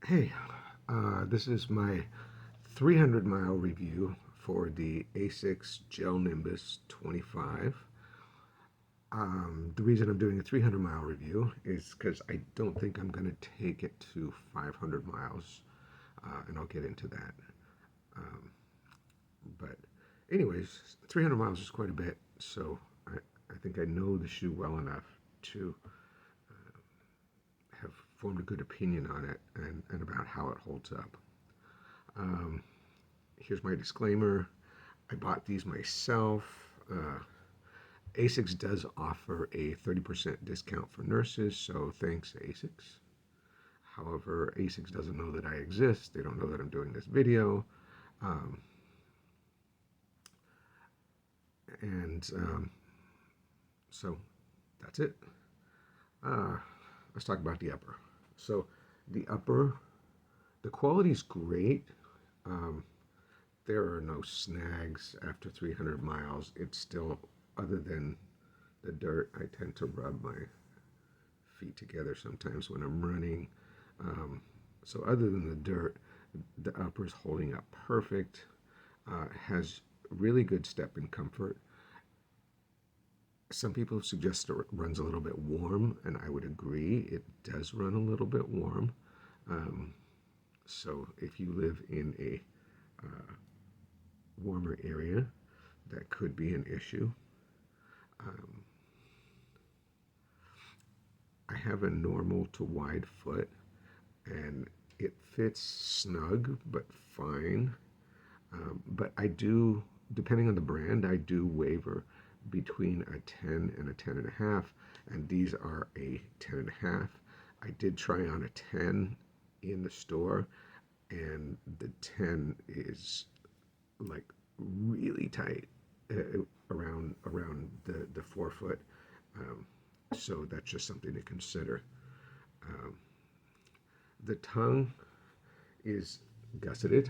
Hey, this is my 300-mile review for the Asics Gel Nimbus 25. The reason I'm doing a 300-mile review is because I don't think I'm going to take it to 500 miles, and I'll get into that. Um, but, anyways, 300 miles is quite a bit, so I think I know the shoe well enough to have formed a good opinion on it and about how it holds up. Um, Here's my disclaimer. I bought these myself. Asics does offer a 30% discount for nurses, so thanks, Asics. However, Asics doesn't know that I exist. They don't know that I'm doing this video. Um, and so that's it. Uh, let's talk about the upper. So the upper, the quality is great. Um, there are no snags after 300 miles. It's still, other than the dirt, I tend to rub my feet together sometimes when I'm running. Um, so other than the dirt, the upper is holding up perfect. Has really good step and comfort. Some people suggest it runs a little bit warm, and I would agree. It does run a little bit warm. Um, so if you live in a warmer area, that could be an issue. Um, I have a normal to wide foot, and it fits snug but fine. But I do, depending on the brand, I do waver between a 10 and a 10 and a half, and these are a 10 and a half. I did try on a 10 in the store, and the 10 is like really tight around the forefoot. Um, so that's just something to consider. Um, the tongue is gusseted.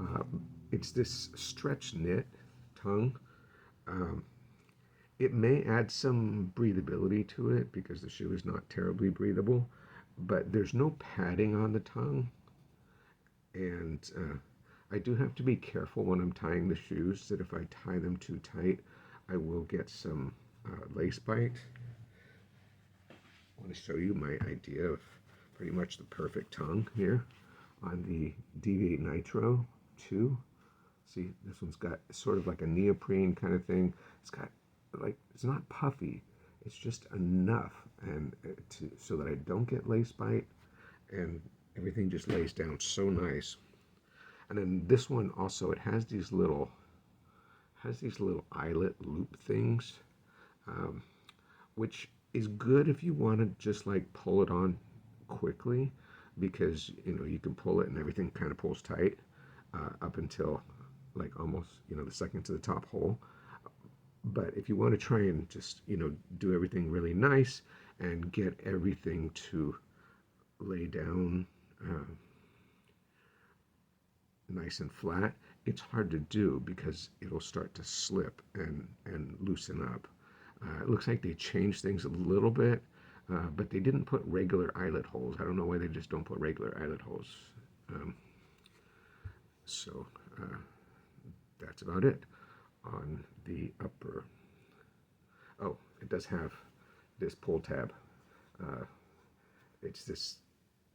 Uh, it's this stretch knit tongue. Um, it may add some breathability to it because the shoe is not terribly breathable, but there's no padding on the tongue. And I do have to be careful when I'm tying the shoes that if I tie them too tight, I will get some lace bite. I want to show you my idea of pretty much the perfect tongue here on the Deviate Nitro 2. See, this one's got sort of like a neoprene kind of thing. It's got like, it's not puffy. It's just enough and so that I don't get lace bite, and everything just lays down so nice. And then this one also, it has these little eyelet loop things, um, which is good if you want to just like pull it on quickly, because you can pull it and everything kind of pulls tight up until like almost the second to the top hole. But if you want to try and just do everything really nice and get everything to lay down nice and flat, it's hard to do because it'll start to slip and loosen up. It looks like they changed things a little bit, but they didn't put regular eyelet holes. I don't know why they just don't put regular eyelet holes. Um, so that's about it on the upper. Oh, it does have this pull tab. Uh, it's this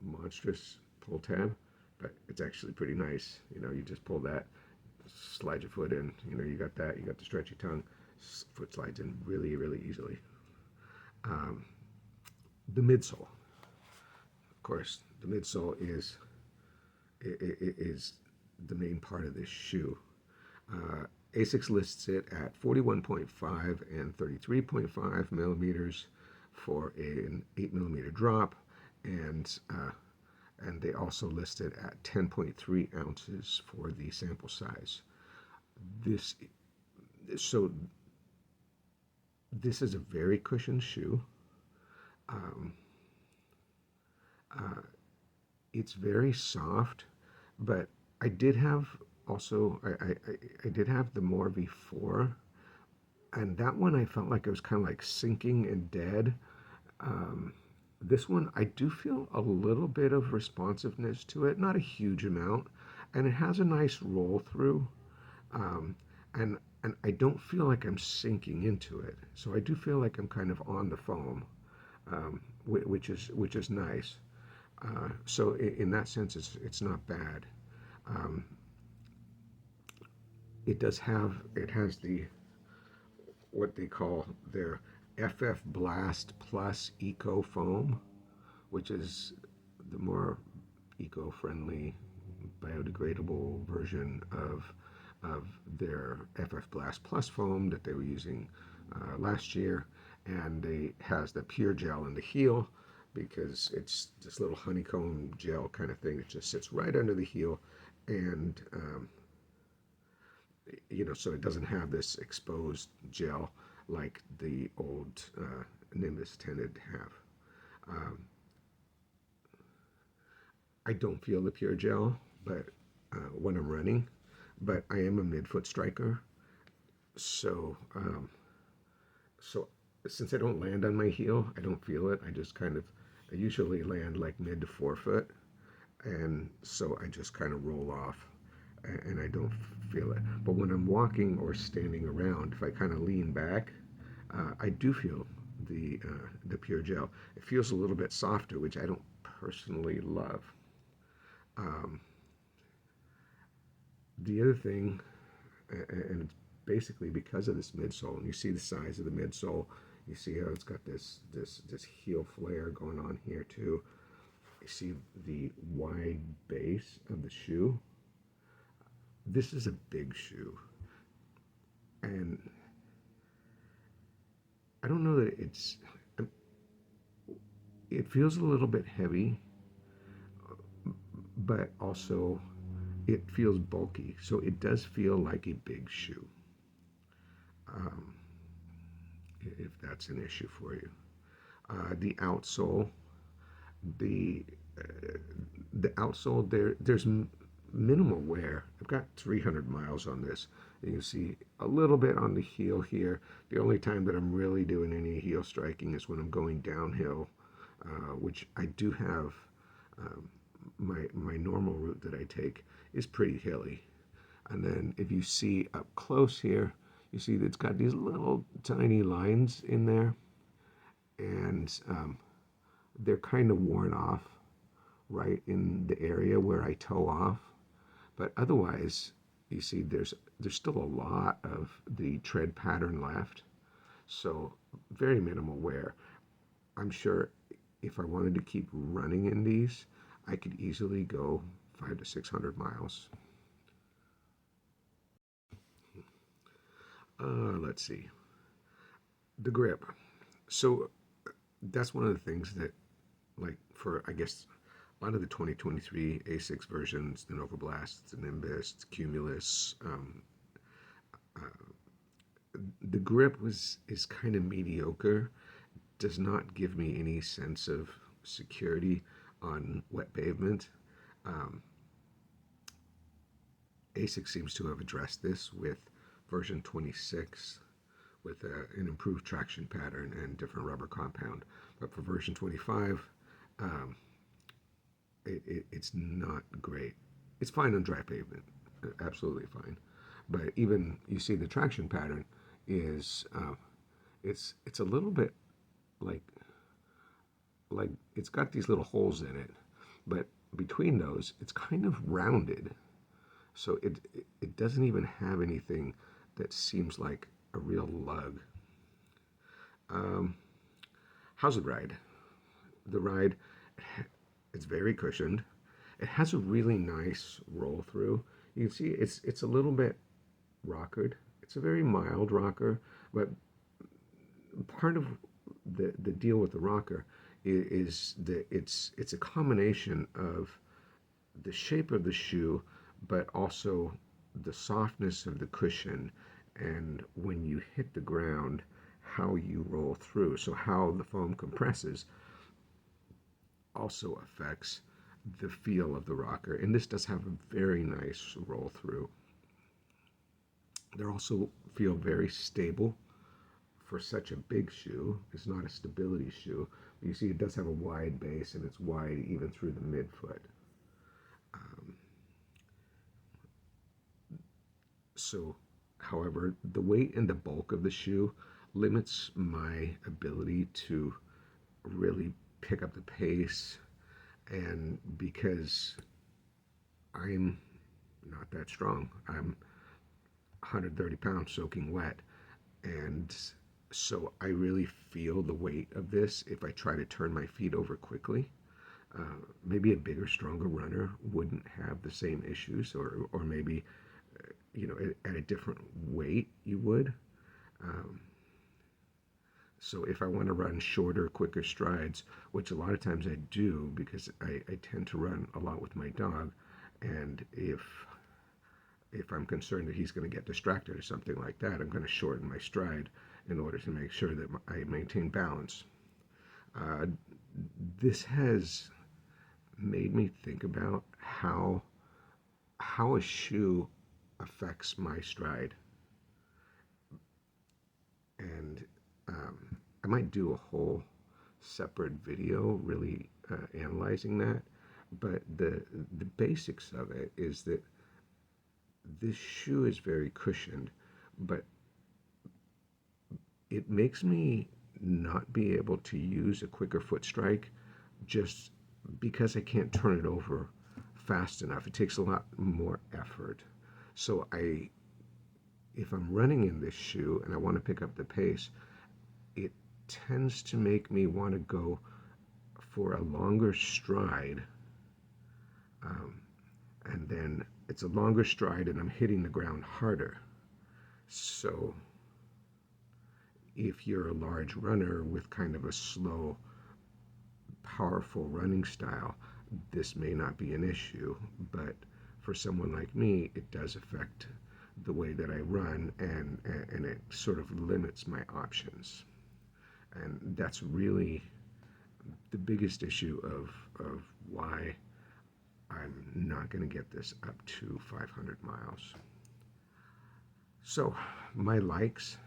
monstrous pull tab, but it's actually pretty nice. You just pull that, slide your foot in. You got that. You got the stretchy tongue. Foot slides in really, really easily. Um, the midsole, of course, the midsole is the main part of this shoe. Asics lists it at 41.5 and 33.5 millimeters for an 8 millimeter drop, and they also list it at 10.3 ounces for the sample size. This so this is a very cushioned shoe. Um, uh, it's very soft, but I did have also I did have the more before, and that one I felt like it was kind of like sinking and dead. Um, This one, I do feel a little bit of responsiveness to it, not a huge amount, and it has a nice roll through, um, and I don't feel like I'm sinking into it. So I do feel like I'm kind of on the foam, which is nice. So in that sense, it's not bad. Um, it has the what they call their FF Blast Plus Eco Foam, which is the more eco-friendly, biodegradable version of their FF Blast Plus foam that they were using last year, and it has the pure gel in the heel because it's this little honeycomb gel kind of thing that just sits right under the heel, and so it doesn't have this exposed gel like the old Nimbus tended to have. Um, I don't feel the pure gel, but when I'm running, but I am a midfoot striker, so so since I don't land on my heel, I don't feel it. I usually land like mid to forefoot, and so I just kind of roll off, and I don't feel it. But when I'm walking or standing around, if I kind of lean back, I do feel the pure gel. It feels a little bit softer, which I don't personally love. Um, the other thing, and it's basically because of this midsole, and you see the size of the midsole, you see how it's got this heel flare going on here too. You see the wide base of the shoe. This is a big shoe, and I don't know that it feels a little bit heavy, but also it feels bulky, so it does feel like a big shoe. Um, if that's an issue for you, the outsole, the uh, the outsole there's minimal wear. I've got 300 miles on this. You can see a little bit on the heel here. The only time that I'm really doing any heel striking is when I'm going downhill, which I do have. Um, my normal route that I take is pretty hilly, and then if you see up close here, you see that it's got these little tiny lines in there, and they're kind of worn off right in the area where I toe off. But otherwise, you see there's still a lot of the tread pattern left. So very minimal wear. I'm sure if I wanted to keep running in these, I could easily go 500 to 600 miles. Let's see. The grip. So that's one of the things that, like, for I guess a lot of the 2023 Asics versions, the Nova Blast, the Nimbus, the Cumulus, the grip is kind of mediocre. Does not give me any sense of security on wet pavement. Um, Asics seems to have addressed this with version 26 with an improved traction pattern and different rubber compound. But for version 25, um, it's not great. It's fine on dry pavement, absolutely fine. But even you see the traction pattern is it's a little bit like like it's got these little holes in it, but between those it's kind of rounded. So it doesn't even have anything that seems like a real lug. Um, how's it ride? The ride, it's very cushioned. It has a really nice roll through. You can see it's a little bit rockered. It's a very mild rocker, but part of the deal with the rocker is that it's a combination of the shape of the shoe, but also the softness of the cushion, and when you hit the ground, how you roll through. So how the foam compresses also affects the feel of the rocker. And this does have a very nice roll through. They also feel very stable for such a big shoe. It's not a stability shoe. You see it does have a wide base, and it's wide even through the midfoot. Um, so, however, the weight and the bulk of the shoe limits my ability to really pick up the pace, and because I'm not that strong, I'm 130 pounds soaking wet, and so I really feel the weight of this if I try to turn my feet over quickly. Maybe a bigger, stronger runner wouldn't have the same issues, or maybe at a different weight you would. Um, so if I want to run shorter, quicker strides, which a lot of times I do because I tend to run a lot with my dog, and if I'm concerned that he's going to get distracted or something like that, I'm going to shorten my stride in order to make sure that I maintain balance. Uh, this has made me think about how a shoe affects my stride, and I might do a whole separate video really analyzing that. But the basics of it is that this shoe is very cushioned, but it makes me not be able to use a quicker foot strike just because I can't turn it over fast enough. It takes a lot more effort. So if I'm running in this shoe and I want to pick up the pace, it tends to make me want to go for a longer stride, and then it's a longer stride and I'm hitting the ground harder. So if you're a large runner with kind of a slow, powerful running style, this may not be an issue, but for someone like me, it does affect the way that I run, and it sort of limits my options. And that's really the biggest issue of why I'm not going to get this up to 500 miles. So, my likes: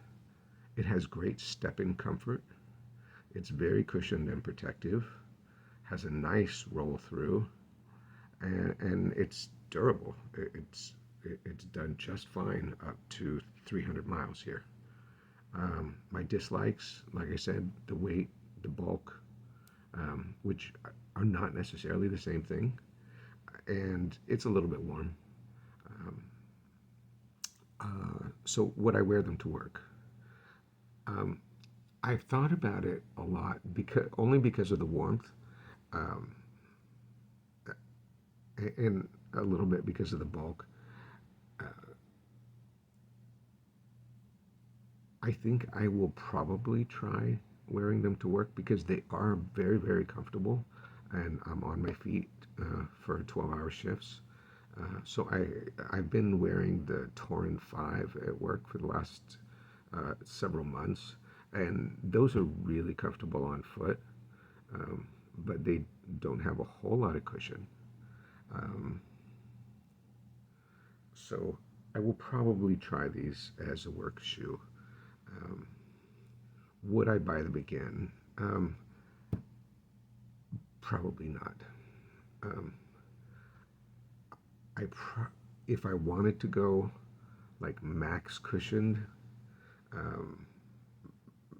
it has great stepping comfort, it's very cushioned and protective, has a nice roll through, and it's durable. It's done just fine up to 300 miles here. My dislikes, like I said, the weight, the bulk, which are not necessarily the same thing, and it's a little bit warm. Um, so would I wear them to work? Um, I've thought about it a lot only because of the warmth, um, and a little bit because of the bulk. Uh, I think I will probably try wearing them to work because they are very, very comfortable, and I'm on my feet for 12-hour shifts. I've been wearing the Torin 5 at work for the last several months, and those are really comfortable on foot, but they don't have a whole lot of cushion. Um, so I will probably try these as a work shoe. Um, would I buy them again? Probably not. Um, if I wanted to go like max cushioned, um,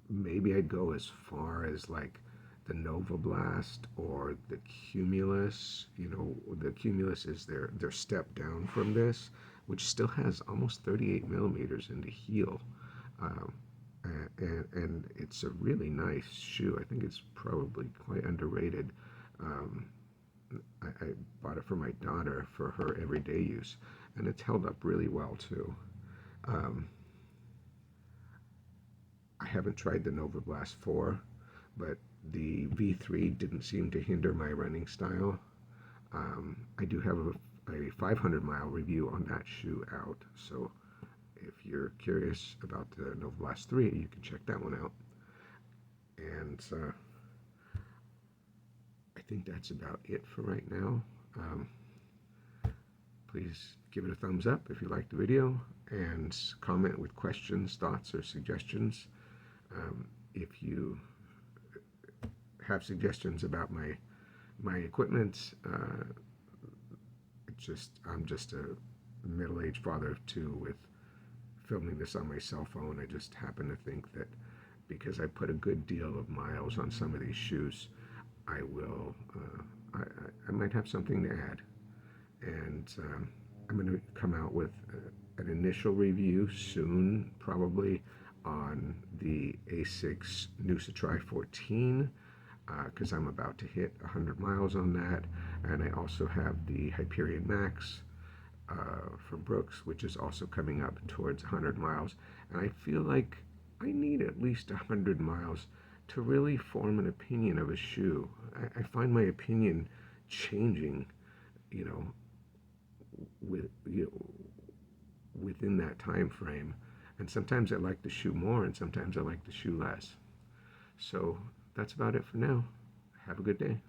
maybe I'd go as far as like the Nova Blast or the Cumulus. The Cumulus is their step down from this, which still has almost 38 millimeters in the heel. Um, and it's a really nice shoe. I think it's probably quite underrated. Um, I bought it for my daughter for her everyday use, and it's held up really well too. Um, I haven't tried the Nova Blast 4, but the V3 didn't seem to hinder my running style. I do have a 500-mile review on that shoe out, so if you're curious about the Nova Blast 3, you can check that one out. And I think that's about it for right now. Please give it a thumbs up if you liked the video, and comment with questions, thoughts, or suggestions. If you have suggestions about my equipment, I'm just a middle-aged father of two with filming this on my cell phone. I just happen to think that because I put a good deal of miles on some of these shoes, I will. I might have something to add, and I'm going to come out with an initial review soon, probably on the Asics Nusatri 14, because I'm about to hit 100 miles on that, and I also have the Hyperion Max from Brooks, which is also coming up towards 100 miles, and I feel like I need at least 100 miles to really form an opinion of a shoe. I find my opinion changing, you know, within that time frame. And sometimes I like the shoe more, and sometimes I like the shoe less. So that's about it for now. Have a good day.